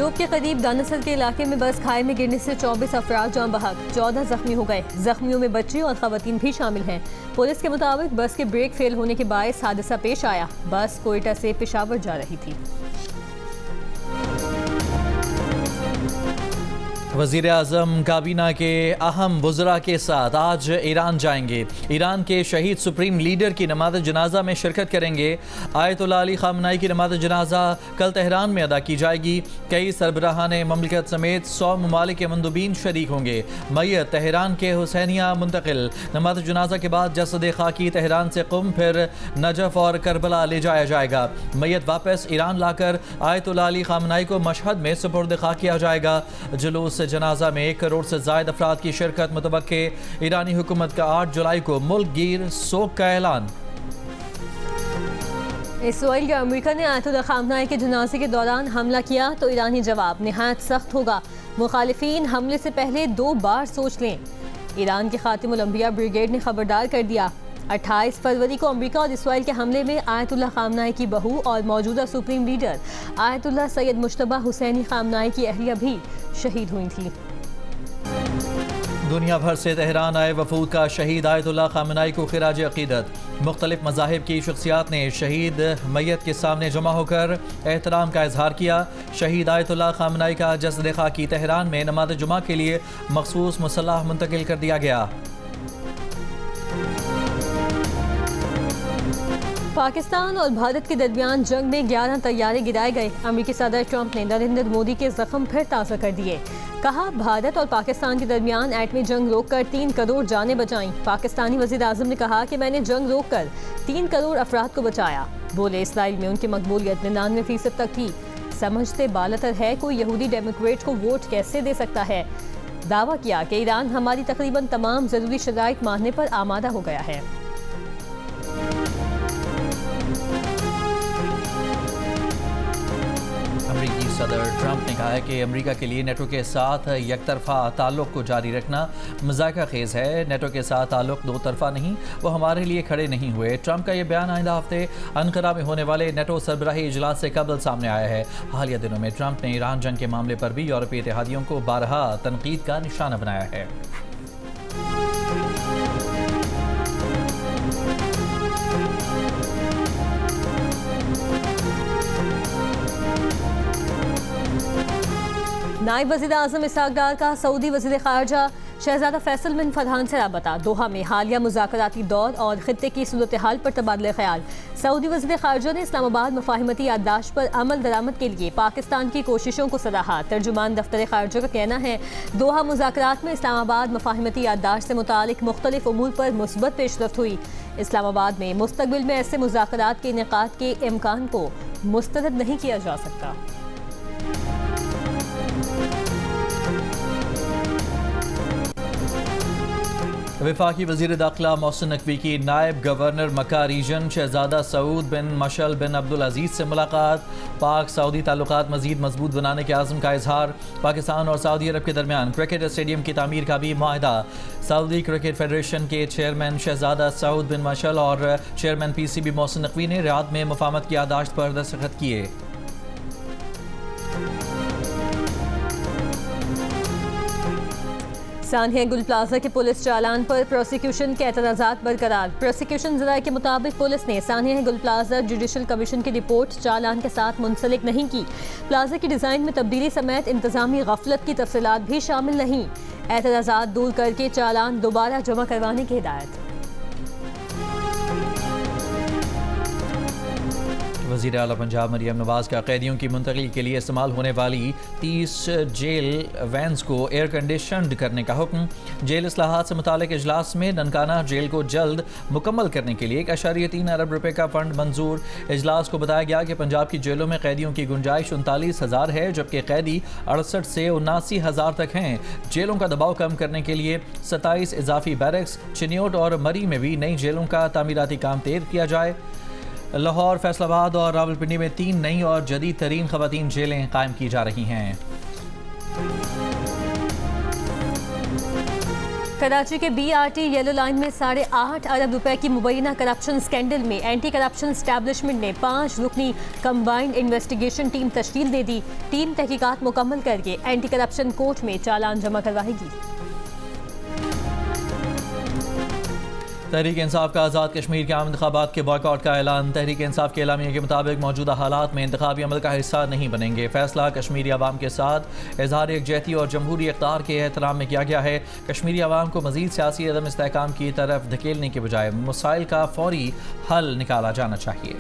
करकूक के करीब दानासर के इलाके में बस खाई में गिरने से 24 अफराद जान बहक, 14 जख्मी हो गए। जख्मियों में बच्चे और खवातीन भी शामिल हैं। पुलिस के मुताबिक बस के ब्रेक फेल होने के बायस हादसा पेश आया। बस कोयटा से पेशावर जा रही थी। वज़ीर आज़म काबीना के अहम वज़रा के साथ आज ईरान जाएंगे। ईरान के शहीद सुप्रीम लीडर की नमाज़ जनाजा में शिरकत करेंगे। आयतुल्लाह अली ख़ामनाई की नमाज़ जनाजा कल तेहरान में अदा की जाएगी। कई सरबराहान ममलिकत समेत 100 ममालिक के मंदूबीन शरीक होंगे। मैयत तेहरान के हुसैनिया मुंतकिल। नमाज़ जनाजा के बाद जसद खाकी तेहरान से कुम, फिर नजफ़ और करबला ले जाया जाएगा। मैयत वापस ईरान लाकर आयतुल्लाह अली ख़ामनाई को मशहद में सुपुर्द खाक किया जाएगा। जुलूस जनाजा में 1 करोड़ से ज़ायद अफराद की शिरकत मुतवक्के। ईरानी हुकूमत का 8 जुलाई को मुल्क गिर सोग का ऐलान। इसराइल या अमेरिका ने आयतुल्लाह ख़ामनाई के जनाजे के दौरान हमला किया तो ईरानी जवाब निहायत सख्त होगा। मुखालिफिन हमले से पहले 2 बार सोच लें। ईरान के खातिमुल अंबिया ब्रिगेड ने खबरदार कर दिया। 28 फरवरी को अमेरिका और इसराइल के हमले में आयतुल्लाह ख़ामनाई की बहू और मौजूदा supreme leader Ayatollah Sayyid Mojtaba Hosseini Khamenei की अहलिया भी शहीद हुई थी। दुनिया भर से तेहरान आए वफूद का शहीद आयतुल्लाह ख़ामनाई को खिराज अक़ीदत। मुख्तलिफ मज़ाहिब की शख्सियात ने शहीद मैयत के सामने जमा होकर एहतराम का इजहार किया। शहीद आयतुल्लाह ख़ामनाई का जसद खाकी तेहरान में नमाज जुमा के लिए मखसूस मुसल्लाह मुंतकिल कर दिया गया। पाकिस्तान और भारत के दरमियान जंग में 11 तैयारे गिराए गए। अमेरिकी सदर ट्रंप ने नरेंद्र मोदी के जख्म फिर ताज़ा कर दिए। कहा, भारत और पाकिस्तान के दरमियान एटमी जंग रोककर 3 करोड़ जानें बचाईं। पाकिस्तानी वज़ीर आज़म ने कहा कि मैंने जंग रोककर 3 करोड़ अफराद को बचाया। बोले, इसराइल में उनकी मकबूलियत 99% तक थी। समझते बालतर है कोई यहूदी डेमोक्रेट को वोट कैसे दे सकता है। दावा किया कि ईरान हमारी तकरीबन तमाम ज़रूरी शराइत मानने पर आमादा हो गया है। अमरीकी सदर ट्रंप ने कहा है कि अमेरिका के लिए नेटो के साथ यकतरफा ताल्लुक़ को जारी रखना मज़ाक़ा खेज़ है। नेटो के साथ ताल्लुक़ 2 तरफ़ा नहीं, वो हमारे लिए खड़े नहीं हुए। ट्रंप का यह बयान आइंदा हफ्ते अनकरा में होने वाले नेटो सरबराही इजलास से कबल सामने आया है। हालिया दिनों में ट्रंप ने ईरान जंग के मामले पर भी यूरोपीय इत्तेहादियों को बारहा तनकीद का निशाना बनाया है। नायब वज़ीर आज़म इसहाक़ डार का सऊदी वज़ीर ख़ारजा शहज़ादा फैसल बिन फरहान से राबता। दोहा में हालिया मुज़ाकराती दौर और ख़ित्ते की सूरत हाल पर तबादला ख्याल। सऊदी वज़ीर ख़ारजा ने इस्लामाबाद मफ़ाहिमती याददाश्त पर अमल दरामद के लिए पाकिस्तान की कोशिशों को सराहा। तर्जुमान दफ्तर ख़ारजा का कहना है, दोहा मुज़ाकरात में इस्लामाबाद मफ़ाहिमती याददाश्त से मुतालिक मुख्तलिफ उमूर पर मुस्बत पेशरफ्त हुई। इस्लामाबाद में मुस्तक़बिल में ऐसे मुज़ाकरात के इनेक़ाद के इम्कान को मुस्तरद नहीं किया जा सकता। वफाकी वज़ीर दाखिला मोहसिन नकवी की नायब गवर्नर मक्का रीजन शहजादा सऊद बिन मशल बिन अब्दुल अजीज़ से मुलाकात। पाक सऊदी ताल्लुकात मज़ीद मजबूत बनाने के आज़म का इजहार। पाकिस्तान और सऊदी अरब के दरमियान क्रिकेट स्टेडियम की तामीर का भी मुआहदा। सऊदी क्रिकेट फेडरेशन के चेयरमैन शहजादा सऊद बिन मशल और चेयरमैन PCB मोहसिन नकवी ने रियाद में मफाहमत की याददाश्त पर दस्तखत किए। सानिया गुल प्लाजा के पुलिस चालान पर प्रोसिक्यूशन के एतराज़ात बरकरार। प्रोसिक्यूशन ज़राए के मुताबिक पुलिस ने सानिया गुल प्लाजा जुडिशल कमीशन की रिपोर्ट चालान के साथ मुंसलिक नहीं की। प्लाजा की डिज़ाइन में तब्दीली समेत इंतज़ामी गफलत की तफसीलात भी शामिल नहीं। एतराज़ात दूर करके चालान दोबारा जमा करवाने की हिदायत। वज़ीर आला पंजाब मरियम नवाज़ का कैदियों की मुंतकिली के लिए इस्तेमाल होने वाली 30 जेल वैन्स को एयर कंडीशनड करने का हुक्म। जेल इस्लाहात से मुतालिक इजलास में ननकाना जेल को जल्द मुकम्मल करने के लिए 1.3 अरब रुपये का फंड मंजूर। इजलास को बताया गया कि पंजाब की जेलों में कैदियों की गुंजाइश 39,000 है, जबकि कैदी 68 से 79,000 तक हैं। जेलों का दबाव कम करने के लिए 27 इजाफी बैरक्स, चिन्योट और मरी में भी नई जेलों का तामीराती काम तेज किया जाए। लाहौर, फैसलाबाद और रावलपिंडी में 3 नई और जदीद तरीन ख़वातीन जेलें कायम की जा रही हैं। कराची के BRT येलो लाइन में 8.5 अरब रुपए की मुबैना करप्शन स्कैंडल में एंटी करप्शन एस्टैब्लिशमेंट ने 5 रुकनी कंबाइंड इन्वेस्टिगेशन टीम तश्कील दे दी। टीम तहकीकात मुकम्मल करके एंटी करप्शन कोर्ट में चालान जमा करवाएगी। तहरीक इंसाफ का आज़ाद कश्मीर के आम इंतखाबात के बॉयकॉट का ऐलान। तहरीक इंसाफ के एलामिया के मुताबिक मौजूदा हालात में इंतखाबी अमल का हिस्सा नहीं बनेंगे। फैसला कश्मीरी अवाम के साथ इजहार यकजहती और जमहूरी इख्तियार के एहतराम में किया गया है। कश्मीरी अवाम को मज़ीद सियासी अदम इस्तेहकाम की तरफ धकेलने के बजाय मसाइल का फौरी हल निकाला जाना चाहिए।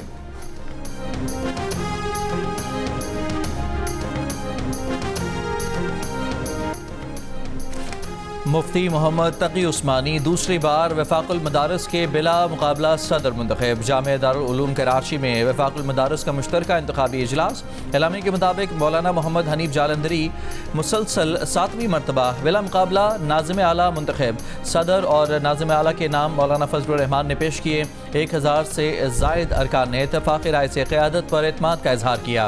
मुफ्ती मोहम्मद तकी उस्मानी दूसरी बार वफाकुल मदारस के बिला मुकाबला सदर मुंतखब। जामिया दारुल उलूम कराची में वफाकुल मदारस का मुश्तरका इंतखाबी इजलास। एलामी के मुताबिक मौलाना मोहम्मद हनीफ जालंधरी मुसलसल 7वीं मरतबा बिला मुकाबला नाज़िम आला मुंतखब। सदर और नाज़िम आला के नाम मौलाना फजलुर रहमान ने पेश किए। 1000 से ज़ायद अरकान ने इत्तफ़ाक़ी राय से क़यादत पर एतमाद का इजहार किया।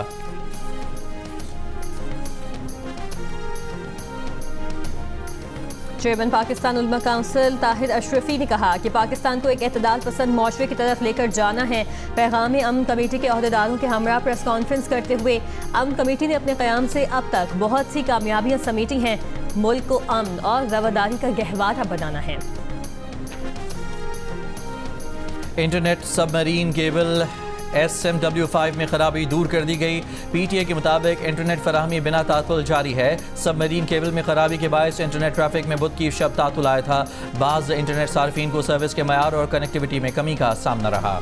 चेयरमैन पाकिस्तान उलमा काउंसिल ताहिर अशरफी ने कहा कि पाकिस्तान को एक एतदाल पसंद मुआशरे की तरफ लेकर जाना है। पैगाम अमन कमेटी के अहदेदारों के हमरा प्रेस कॉन्फ्रेंस करते हुए अमन कमेटी ने अपने क़याम से अब तक बहुत सी कामयाबियां समेटी हैं। मुल्क को अमन और रवादारी का गहवारा बनाना है। इंटरनेट सबमरीन केबल SMW5 में खराबी दूर कर दी गई। PTA के मुताबिक इंटरनेट फराहमी बिना तातुल जारी है। सबमरीन केबल में खराबी के बायस इंटरनेट ट्रैफिक में बुध की शब तातुल आया था। बाज़ इंटरनेट सार्फिन को सर्विस के मयार और कनेक्टिविटी में कमी का सामना रहा।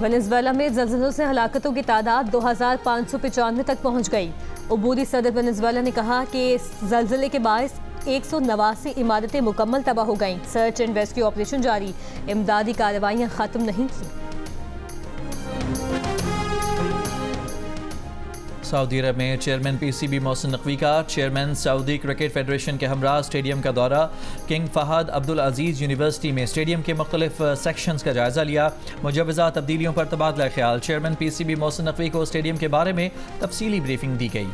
वेनेज़ुएला में ज़लज़लों से हलाकतों की तादाद 2595 तक पहुँच गई। उबूदी सदर वेनेज़ुएला ने कहा कि ज़लज़ले के बायस 189 इमारतें मुकम्मल तबाह हो गईं। सर्च एंड रेस्क्यू ऑपरेशन जारी। इमदादी कार्रवाइयाँ ख़त्म नहीं की। सऊदी अरब में चेयरमैन PCB मोहसिन नकवी का चेयरमैन सऊदी क्रिकेट फेडरेशन के हमरा स्टेडियम का दौरा। किंग फहद अब्दुल अजीज़ यूनिवर्सिटी में स्टेडियम के मुख्तलिफ सेक्शंस का जायज़ा लिया। मुजवज़ा तब्दीलियों पर तबादला ख्याल। चेयरमैन PCB मोहसिन नकवी को स्टेडियम के बारे में तफसीली ब्रीफिंग दी गई।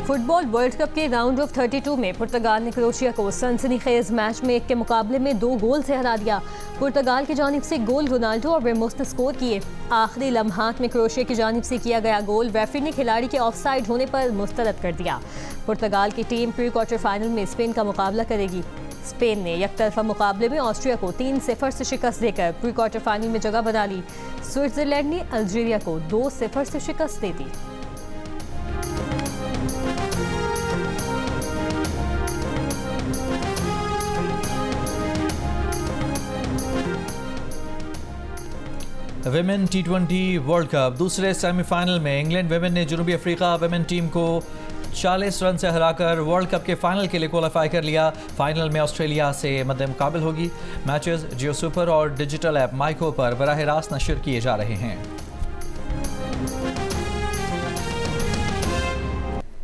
फुटबॉल वर्ल्ड कप के राउंड ऑफ 32 में पुर्तगाल ने क्रोएशिया को सनसनीखेज मैच में 1 के मुकाबले में 2 गोल से हरा दिया। पुर्तगाल की जानिब से गोल रोनाल्डो और रेमोस ने स्कोर किए। आखिरी लम्हात में क्रोएशिया की जानिब से किया गया गोल रेफरी ने खिलाड़ी के ऑफसाइड होने पर मुस्तरद कर दिया। पुर्तगाल की टीम प्री क्वार्टर फाइनल में स्पेन का मुकाबला करेगी। स्पेन ने एकतरफा मुकाबले में ऑस्ट्रिया को 3-0 से शिकस्त देकर प्री क्वार्टर फाइनल में जगह बना ली। स्विट्जरलैंड ने अल्जीरिया को 2-0 से शिकस्त दे दी। विमेन T20 वर्ल्ड कप दूसरे सेमीफाइनल में इंग्लैंड विमेन ने जनूबी अफ्रीका विमेन टीम को 40 रन से हराकर वर्ल्ड कप के फाइनल के लिए क्वालिफाई कर लिया। फाइनल में ऑस्ट्रेलिया से मद्दे मुकाबिल होगी। मैचेस जियो सुपर और डिजिटल ऐप माइको पर बराह रास्त नशर किए जा रहे हैं।